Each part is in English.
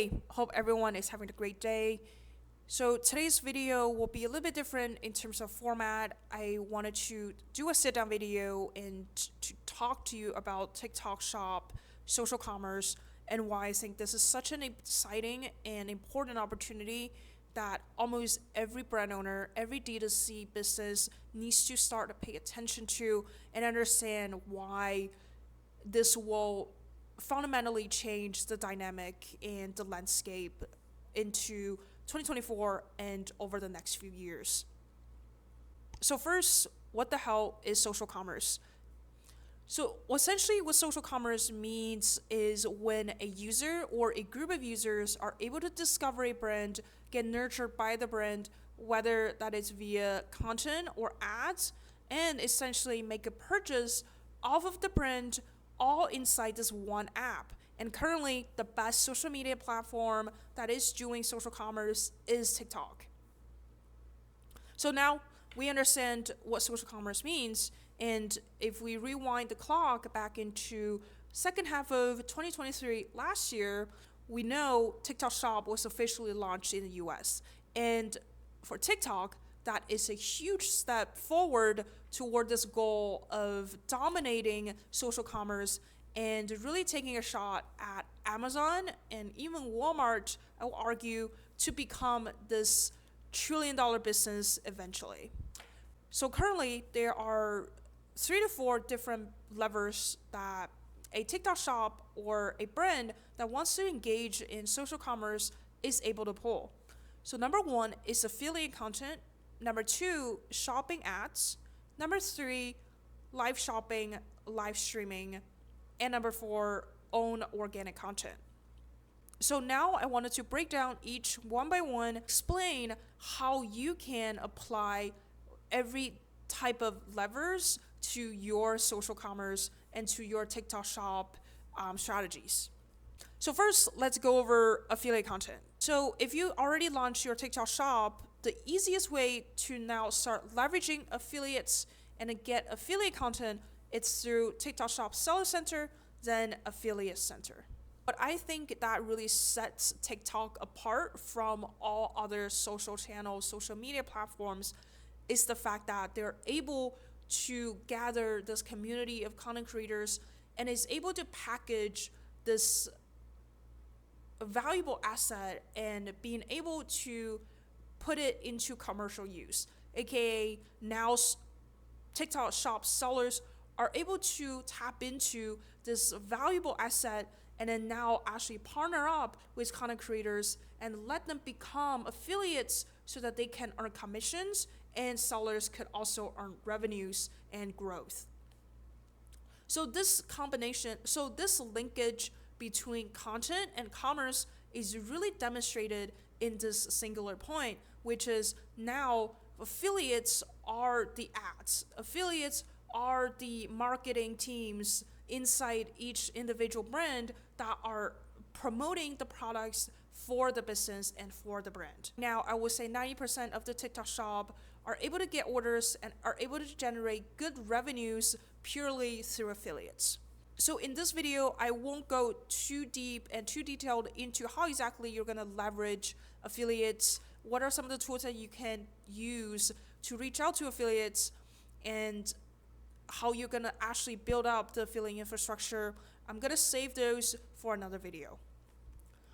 Hey, hope everyone is having a great day. So today's video will be a little bit different in terms of format. I wanted to do a sit-down video and to talk to you about TikTok Shop, social commerce, and why I think this is such an exciting and important opportunity that almost every brand owner, every D2C business needs to start to pay attention to and understand why this will fundamentally change the dynamic and the landscape into 2024 and over the next few years. So first, what the hell is social commerce? So essentially what social commerce means is when a user or a group of users are able to discover a brand, get nurtured by the brand, whether that is via content or ads, and essentially make a purchase off of the brand all inside this one app. And currently, the best social media platform that is doing social commerce is TikTok. So now we understand what social commerce means, and if we rewind the clock back into second half of 2023 last year, we know TikTok Shop was officially launched in the US. And for TikTok, that is a huge step forward toward this goal of dominating social commerce and really taking a shot at Amazon and even Walmart, I will argue, to become this trillion-dollar business eventually. So currently, there are 3 to 4 different levers that a TikTok shop or a brand that wants to engage in social commerce is able to pull. So number 1 is affiliate content. Number 2, shopping ads. Number 3, live shopping, live streaming. And number 4, own organic content. So now I wanted to break down each one by one, explain how you can apply every type of levers to your social commerce and to your TikTok shop strategies. So first, let's go over affiliate content. So if you already launched your TikTok shop, the easiest way to now start leveraging affiliates and get affiliate content, it's through TikTok Shop Seller Center, then Affiliate Center. But I think that really sets TikTok apart from all other social channels, social media platforms, is the fact that they're able to gather this community of content creators and is able to package this valuable asset and being able to put it into commercial use, aka now TikTok shop sellers are able to tap into this valuable asset and then now actually partner up with content creators and let them become affiliates so that they can earn commissions and sellers could also earn revenues and growth. So this linkage between content and commerce is really demonstrated in this singular point, which is now affiliates are the ads. Affiliates are the marketing teams inside each individual brand that are promoting the products for the business and for the brand. Now, I would say 90% of the TikTok shop are able to get orders and are able to generate good revenues purely through affiliates. So in this video, I won't go too deep and too detailed into how exactly you're going to leverage affiliates, what are some of the tools that you can use to reach out to affiliates, and how you're going to actually build up the affiliate infrastructure. I'm going to save those for another video.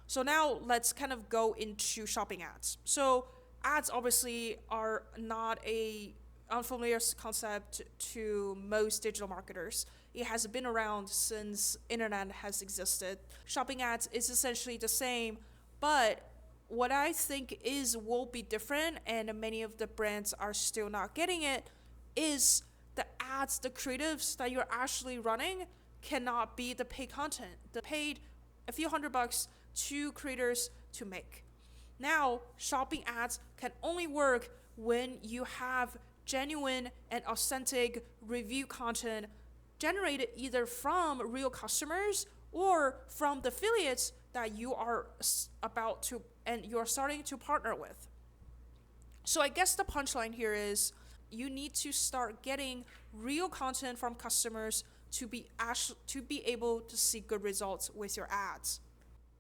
So now let's kind of go into shopping ads. So ads obviously are not a unfamiliar concept to most digital marketers. It has been around since internet has existed. Shopping ads is essentially the same, but what I think will be different, and many of the brands are still not getting it, is the ads, the creatives that you're actually running cannot be the paid content. The paid a few $100 to creators to make. Now, shopping ads can only work when you have genuine and authentic review content generated either from real customers or from the affiliates that you are about to and you're starting to partner with. So I guess the punchline here is you need to start getting real content from customers to be able to see good results with your ads.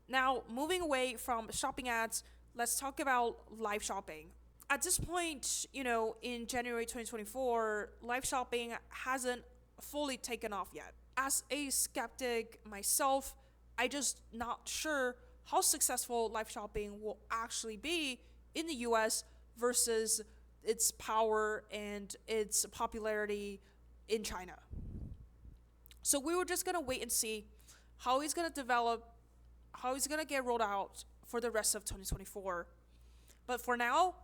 Now, moving away from shopping ads, let's talk about live shopping. At this point, in January 2024, live shopping hasn't fully taken off yet. As a skeptic myself, I just not sure how successful live shopping will actually be in the US versus its power and its popularity in China. So we were just going to wait and see how it's going to develop, how it's going to get rolled out for the rest of 2024. But for now,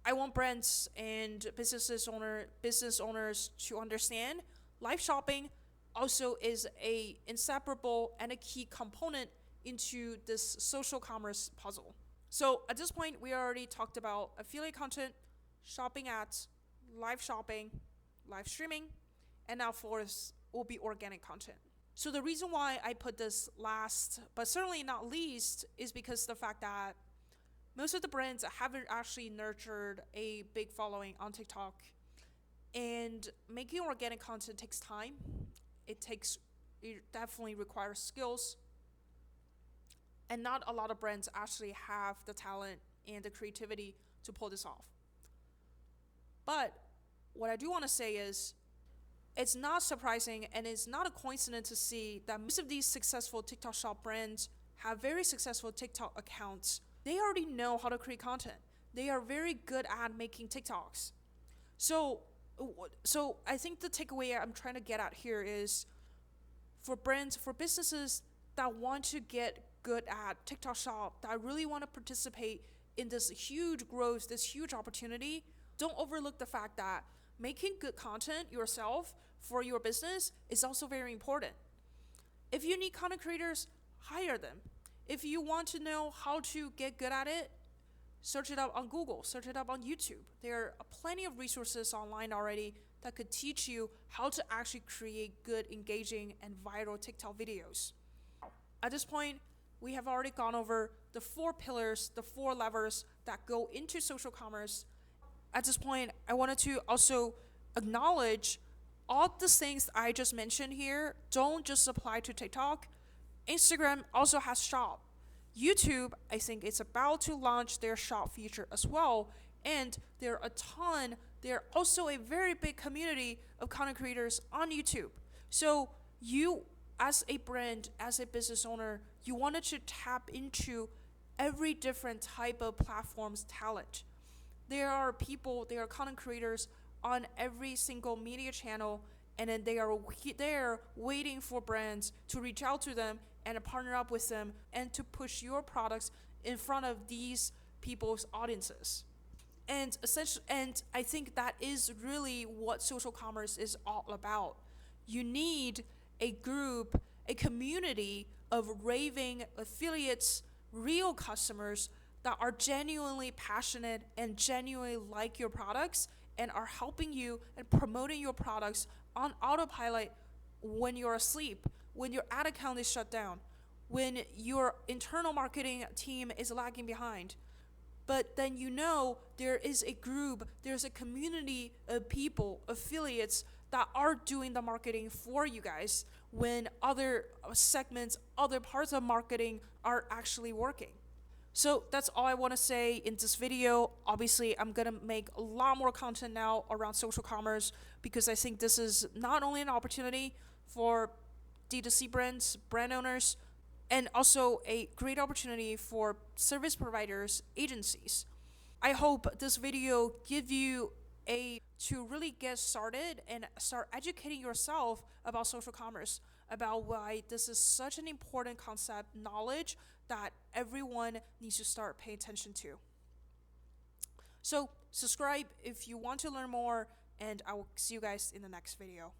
I want brands and business owners to understand live shopping also is a inseparable and a key component into this social commerce puzzle. So at this point, we already talked about affiliate content, shopping ads, live shopping, live streaming, and now fourth will be organic content. So the reason why I put this last, but certainly not least, is because the fact that most of the brands haven't actually nurtured a big following on TikTok. And making organic content takes time. It definitely requires skills. And not a lot of brands actually have the talent and the creativity to pull this off. But what I do want to say is, it's not surprising and it's not a coincidence to see that most of these successful TikTok shop brands have very successful TikTok accounts. They already know how to create content. They are very good at making TikToks. So I think the takeaway I'm trying to get at here is, for brands, for businesses that want to get good at TikTok shop, that really want to participate in this huge growth, this huge opportunity, don't overlook the fact that making good content yourself for your business is also very important. If you need content creators, hire them. If you want to know how to get good at it, search it up on Google, search it up on YouTube. There are plenty of resources online already that could teach you how to actually create good, engaging, and viral TikTok videos. At this point, we have already gone over the 4 pillars, the 4 levers that go into social commerce. At this point, I wanted to also acknowledge all the things I just mentioned here don't just apply to TikTok. Instagram also has shop. YouTube, I think, is about to launch their shop feature as well. And there are also a very big community of content creators on YouTube. So you, as a brand, as a business owner, you wanted to tap into every different type of platform's talent. There are content creators on every single media channel, and then they are there waiting for brands to reach out to them and partner up with them and to push your products in front of these people's audiences. And I think that is really what social commerce is all about. You need a group, a community of raving affiliates, real customers that are genuinely passionate and genuinely like your products and are helping you and promoting your products on autopilot when you're asleep, when your ad account is shut down, when your internal marketing team is lagging behind. But then there is a group, there's a community of people, affiliates that are doing the marketing for you guys when other segments, other parts of marketing are actually working. So that's all I want to say in this video. Obviously, I'm going to make a lot more content now around social commerce because I think this is not only an opportunity for D2C brands, brand owners, and also a great opportunity for service providers, agencies. I hope this video gives you to really get started and start educating yourself about social commerce, about why this is such an important concept, knowledge that everyone needs to start paying attention to. So subscribe if you want to learn more, and I will see you guys in the next video.